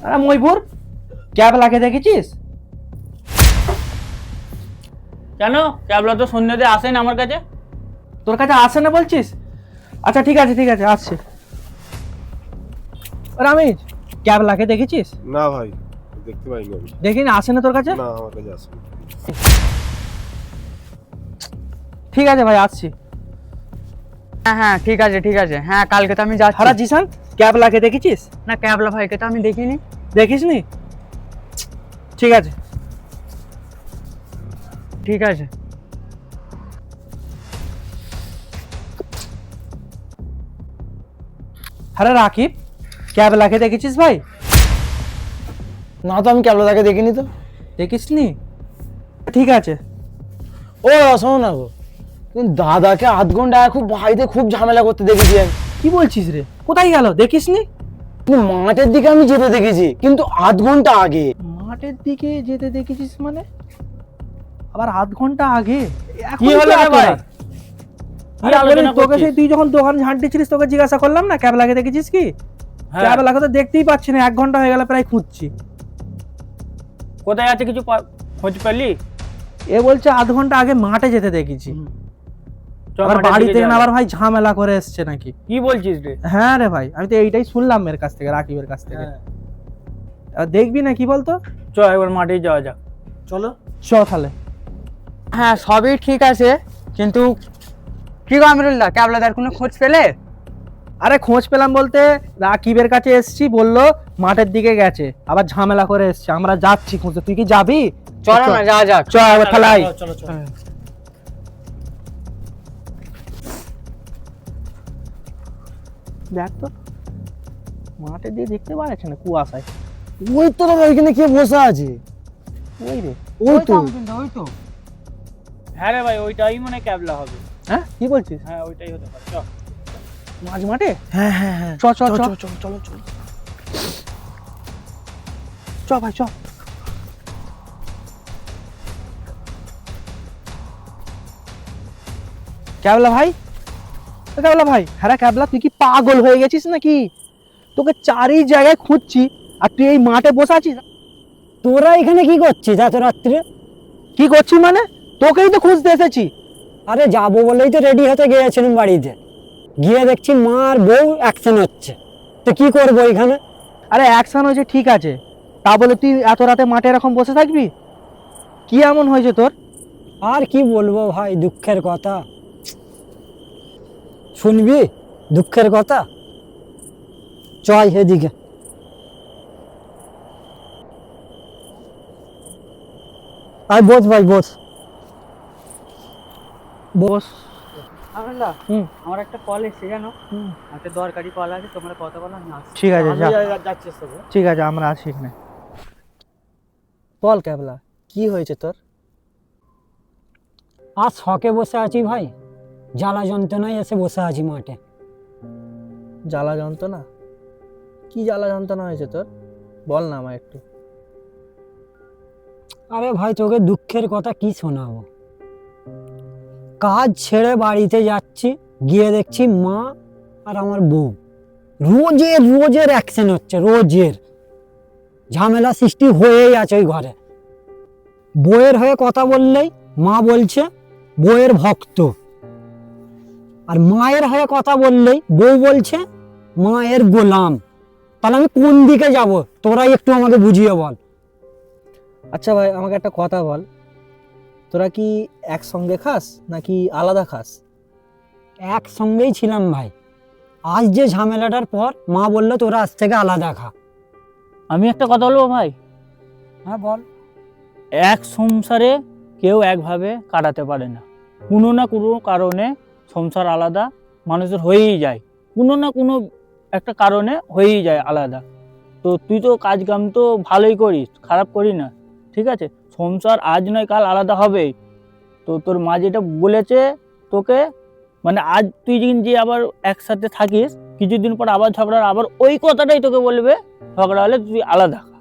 আরে মইপুর ক্যাবলাকে দেখেছিস? কেন? ক্যাবলা তো সন্ধ্যাতে আসেন আমার কাছে। তোর কাছে আসে না বলছিস? আচ্ছা ঠিক আছে আসছে। রামিজ, ক্যাবলাকে দেখেছিস? না ভাই, দেখতে পাইনি আমি। দেখিনি, আসে না তোর কাছে? না, আমার কাছে আসেনি। ঠিক আছে ভাই, আসছি। হ্যাঁ ঠিক আছে, হ্যাঁ কালকে তো আমি যাচ্ছি। হারা জিসান, ক্যাবলাকে দেখেছিস? না ক্যাবলা ভাইকে তো আমি দেখিনি। দেখিসনি? ঠিক আছে। ঠিক আছে। আরে রাকিব, ক্যাবলাকে দেখেছিস ভাই? না তো, আমি ক্যাবলাদাকে দেখিনি তো। দেখিসনি? ঠিক আছে। ও শোনো না গো, কিন্তু দাদাকে আধ ঘন্টা খুব ভাইতে খুব ঝামেলা করতে দেখেছি আমি। কি বলছিস রে? কোথায় গেল দেখিসনি? কিন্তু মাঠের দিকে আমি যেতে দেখেছি, কিন্তু আধ ঘন্টা আগে। মাঠের দিকে যেতে দেখেছিস মানে? আবার আধ ঘন্টা আগে? এখন কি হলো রে এত ভাই? রাত? কি আরে আলোচনা বলি, তোকে করছিস? সেই তুই যখন দোকান ঝাঁটিছিলিস তোকে জিজ্ঞাসা করলাম না ক্যাবলাকে দেখেছিস কি? হ্যাঁ। ক্যাবলাকে তো দেখতেই পাচ্ছি না, 1 ঘন্টা হয়ে গেল প্রায় খুঁজছি। কোথায় আছে কিছু খোঁজ পেলি? এ বলছে আধ ঘন্টা আগে মাঠে যেতে দেখেছি। চ আবার মাঠের বাড়ি দিকে থেকে যাওয়া না আবার যাক। ভাই ঝামেলা করে এসছে নাকি? কি বলছিস রে? হ্যাঁ রে ভাই, আমি তো এইটাই শুনলাম এর কাছ থেকে, রাকিবের কাছ থেকে। হ্যাঁ। আর দেখবি না কি বলতো? চ একবার মাঠে যাওয়া যাক। চলো চ তাহলে। হ্যাঁ সবই ঠিক আছে, কিন্তু কি গো আমিরুল্লাহ, ক্যাবলাদার কোনো খোঁজ পেলে? আরে খোঁজ পেলাম বলতে, রাকিবের কাছে এসছি, বললো মাঠের দিকে গেছে, আবার ঝামেলা করে এসছে। আমরা যাচ্ছি খুঁজতে, তুই কি যাবি? চলো না যাওয়া যাক। চ একবার তাহলে আয়। চলো চলো। দেখ তো, মাঠে দিয়ে দেখতে পাচ্ছে না কুয়াশায়। ওই তো দাদা ওইখানে কে বসে আছে? ওই রে। ওই তো। ওই তো। হ্যাঁ রে ভাই, ওইটাই মনে হয় ক্যাবলা হবে। হ্যাঁ কি বলছিস? হ্যাঁ ওইটাই হতে পারে। চ। মাঝ মাঠে? হ্যাঁ হ্যাঁ হ্যাঁ, চ চ চ চলো চলো চলো। চ ভাই চ। ক্যাবলা ভাই, ক্যাবলা ভাই, হ্যাঁ ক্যাবলা, তুই কি পাগল হয়ে গেছিস নাকি? তোকে চারি জায়গায় খুঁজছি আর তুই এই মাঠে বসে আছিস। তোরা এখানে কি করছিস এত রাত্রে? কি করছিস মানে? তোকেই তো খুঁজতে এসেছি। আরে যাবো বলেই তো রেডি হতে গিয়েছিলাম বাড়িতে, গিয়ে দেখছি মা আর বউ অ্যাকশন হচ্ছে। তো কি করবো এখানে? আরে অ্যাকশন হয়েছে ঠিক আছে, তা বলে তুই এত রাতে মাঠে এরকম বসে থাকবি? কি এমন হয়েছে তোর? আর কি বলবো ভাই, দুঃখের কথা। শুনবি দুঃখের কথা? চল এদিকে। আয় বস ভাই বস। বস। আমিরুল্লাহ, হুম। আমার একটা কল এসেছে জানো, একটা দরকারি কল আছে, তোমরা কথা বলো, আমি আসছি। ঠিক আছে যা। যাচ্ছি তোকে। ঠিক আছে, আমরা আছি এখানে। বল ক্যাবলা, কি হয়েছে তোর? আজ শখে বসে আছি ভাই, জ্বালা যন্ত্রণায় এসে বসে আছি মাঠে। জ্বালা যন্ত্রণা? কি জ্বালা যন্ত্রণা হয়েছে তোর? বল না আমায় একটু। আরে ভাই তোকে দুঃখের কথা কি শোনাবো। কাজ ছেড়ে বাড়িতে যাচ্ছি, গিয়ে দেখছি মা আর আমার বউ রোজের অ্যাকশন হচ্ছে, রোজের ঝামেলা সৃষ্টি হয়েই আছে ওই ঘরে। বউয়ের হয়ে কথা বললেই মা বলছে বউয়ের ভক্ত, আর মায়ের হয়ে কথা বললেই বউ বলছে মায়ের গোলাম। তাহলে আমি কোন দিকে যাব? তোরাই একটু আমাকে বুঝিয়ে বল। আচ্ছা ভাই, আমাকে একটা কথা বল, তোরা কি একসঙ্গে খাস নাকি আলাদা খাস? একসঙ্গেই ছিলাম ভাই, আজ যে ঝামেলাটার পর মা বললো তোরা আজ থেকে আলাদা খা। আমি একটা কথা বলবো ভাই। হ্যাঁ বল। এক সংসারে কেউ একভাবে কাটাতে পারে না, কোনো না কোনো কারণে সংসার আলাদা মানুষের হয়েই যায়, কোনো না কোনো একটা কারণে হয়েই যায় আলাদা। তো তুই তো কাজ কাম তো ভালোই করিস, খারাপ করি না, ঠিক আছে? সংসার আজ নয় কাল আলাদা হবেই। তো তোর মা যেটা বলেছে তোকে, মানে আজ তুই যে আবার একসাথে থাকিস, কিছুদিন পর আবার ঝগড়া, আবার ওই কথাটাই তোকে বলবে ঝগড়া হলে তুই আলাদা খা।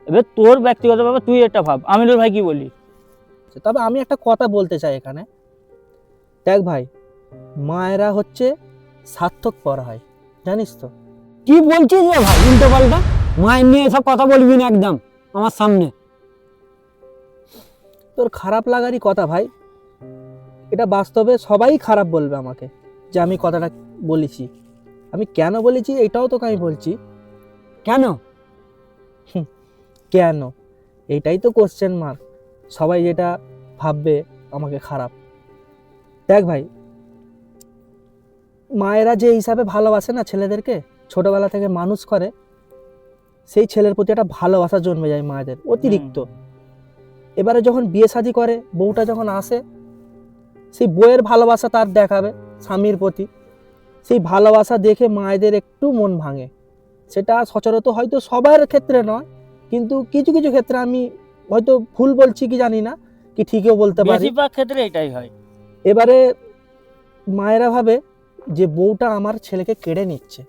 এবার তোর ব্যক্তিগত ব্যাপার, তুই এটা ভাব। আমিনুল ভাই কি বলি? তবে আমি একটা কথা বলতে চাই এখানে। দেখ ভাই, মায়েরা হচ্ছে সার্থক পর হয়, জানিস তো? কি বলছিস রে ভাই উল্টো পাল্টা? মায়ের নিয়ে এসব কথা বলবি না একদম আমার সামনে। তোর খারাপ লাগারই কথা ভাই, এটা বাস্তবে সবাই খারাপ বলবে আমাকে যে আমি কথাটা বলেছি। আমি কেন বলেছি এটাও তোকে আমি বলছি। কেন? কেন, এইটাই তো কোশ্চেন মার্ক। সবাই যেটা ভাববে আমাকে খারাপ। দেখ ভাই, মায়েরা যে হিসাবে ভালোবাসে না ছেলেদেরকে, ছোটবেলা থেকে মানুষ করে, সেই ছেলের প্রতি একটা ভালোবাসা জন্মে যায় মায়েদের অতিরিক্ত। এবারে যখন বিয়ে শাদী করে, বউটা যখন আসে, সেই বউয়ের ভালোবাসা তার দেখাবে স্বামীর প্রতি, সেই ভালোবাসা দেখে মায়েদের একটু মন ভাঙে। সেটা সচরাচর হয়তো সবার ক্ষেত্রে নয়, কিন্তু কিছু কিছু ক্ষেত্রে, আমি হয়তো ভুল বলছি কি জানি না, কি ঠিকও বলতে পারি। বেশিরভাগ ক্ষেত্রে এটাই হয়। এবারে মায়েরা ভাবে যে বউটা আমার ছেলেকে কেড়ে নিচ্ছে,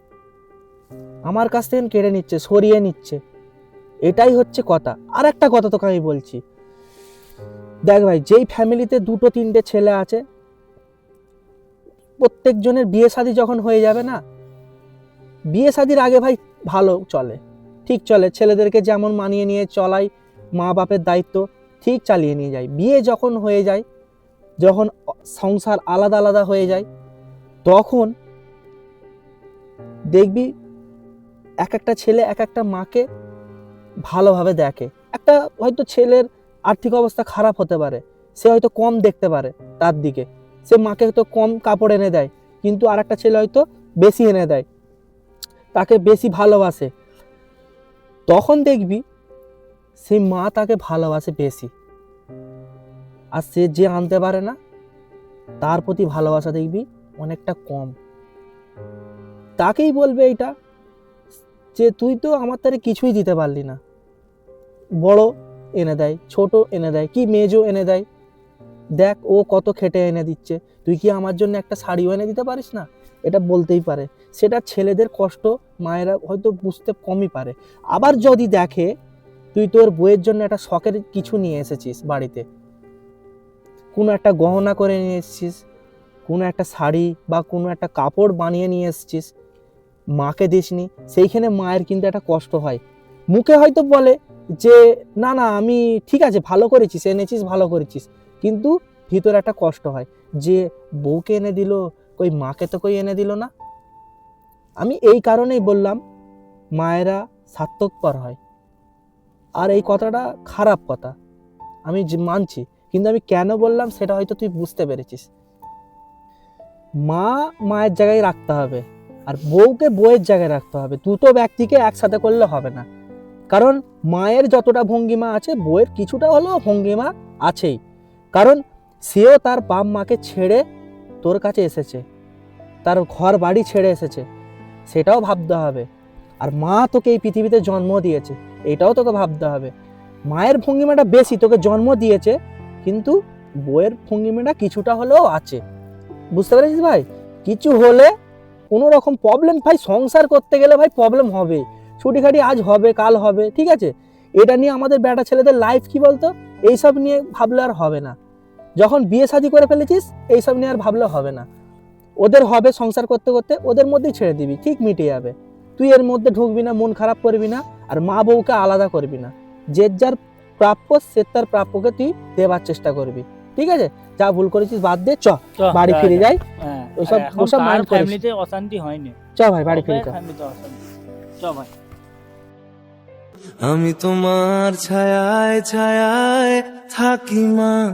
আমার কাছ থেকে কেড়ে নিচ্ছে, সরিয়ে নিচ্ছে। এটাই হচ্ছে কথা। আর একটা কথা তোকে আমি বলছি, দেখ ভাই, যেই ফ্যামিলিতে 2-3টে ছেলে আছে, প্রত্যেকজনের বিয়ে শাদী যখন হয়ে যাবে না, বিয়ে শাদীর আগে ভাই ভালো চলে, ঠিক চলে, ছেলেদেরকে যেমন মানিয়ে নিয়ে চলাই মা বাপের দায়িত্ব ঠিক চালিয়ে নিয়ে যায়। বিয়ে যখন হয়ে যায়, যখন সংসার আলাদা আলাদা হয়ে যায়, তখন দেখবি এক একটা ছেলে এক একটা মাকে ভালোভাবে দেখে। একটা হয়তো ছেলের আর্থিক অবস্থা খারাপ হতে পারে, সে হয়তো কম দেখতে পারে তার দিকে, সে মাকে হয়তো কম কাপড় এনে দেয়, কিন্তু আর একটা ছেলে হয়তো বেশি এনে দেয়, তাকে বেশি ভালোবাসে। তখন দেখবি সেই মা তাকে ভালোবাসে বেশি, আর সে যে আনতে পারে না তার প্রতি ভালোবাসা দেখবি অনেকটা কম। তাকেই বলবে এইটা যে তুই তো আমার তারে কিছুই দিতে পারলি না, বড় এনে দেয়, ছোট এনে দেয়, কি মেজো এনে দেয়, দেখ ও কত খেটে এনে দিচ্ছে, তুই কি আমার জন্য একটা শাড়িও এনে দিতে পারিস না? এটা বলতেই পারে। সেটা ছেলেদের কষ্ট মায়েরা হয়তো বুঝতে কমই পারে। আবার যদি দেখে তুই তোর বউয়ের জন্য একটা শখের কিছু নিয়ে এসেছিস বাড়িতে, কোনো একটা গহনা করে নিয়ে এসেছিস, কোনো একটা শাড়ি বা কোনো একটা কাপড় বানিয়ে নিয়ে এসেছিস, মাকে দিসনি, সেইখানে মায়ের কিন্তু একটা কষ্ট হয়। মুখে হয়তো বলে যে না না আমি ঠিক আছে, ভালো করেছিস, এনেছিস, ভালো করেছিস, কিন্তু ভিতরে একটা কষ্ট হয় যে বউকে এনে দিল, কই মাকে তো কই এনে দিল না। আমি এই কারণেই বললাম মায়েরা স্বার্থপর হয়, আর এই কথাটা খারাপ কথা আমি মানছি, কিন্তু আমি কেন বললাম সেটা হয়তো তুই বুঝতে পেরেছিস। মা মায়ের জায়গায় রাখতে হবে, আর বউকে বউয়ের জায়গায় রাখতে হবে। দুটো ব্যক্তিকে একসাথে করলে হবে না, কারণ মায়ের যতটা ভঙ্গিমা আছে, বউয়ের কিছুটা হলেও ভঙ্গিমা আছেই, কারণ সেও তার বাপ মাকে ছেড়ে তোর কাছে এসেছে, তার ঘর বাড়ি ছেড়ে এসেছে, সেটাও ভাবতে হবে। আর মা তোকে এই পৃথিবীতে জন্ম দিয়েছে, এটাও তোকে ভাবতে হবে। মায়ের ভঙ্গিমাটা বেশি, তোকে জন্ম দিয়েছে, কিন্তু বউয়ের ভঙ্গিমাটা কিছুটা হলেও আছে। বুঝতে পেরেছিস ভাই? কিছু হলে কোনো রকম প্রবলেম, ভাই সংসার করতে গেলে ভাই প্রবলেম হবে, ছুটিখাটি আজ হবে কাল হবে, ঠিক আছে? এটা নিয়ে আমাদের বেটা ছেলেদের লাইফ কি বলতো, এইসব নিয়ে ভাবলে আর হবে না। যখন বিয়ে শাদী করে ফেলেছিস এইসব নিয়ে আর ভাবলে হবে না। ওদের হবে সংসার করতে করতে, ওদের মধ্যেই ছেড়ে দিবি, ঠিক মিটে যাবে। তুই এর মধ্যে ঢুকবি না, মন খারাপ করবি না, আর মা বউকে আলাদা করবি না। যে যার প্রাপ্য সে তার প্রাপ্যকে তুই দেওয়ার চেষ্টা করবি, ঠিক আছে? যা ভুল করেছিস বাদ দে, চ বাড়ি ফিরে যাই। হ্যাঁ, ওসব ওসব মাইন্ড করিস না। ফ্যামিলিতে অশান্তি হয়নি, চ ভাই বাড়ি ফিরে চ। ফ্যামিলিতে অশান্তি, চ ভাই। আমি তোমার ছায়ায় ছায়ায় থাকি মা।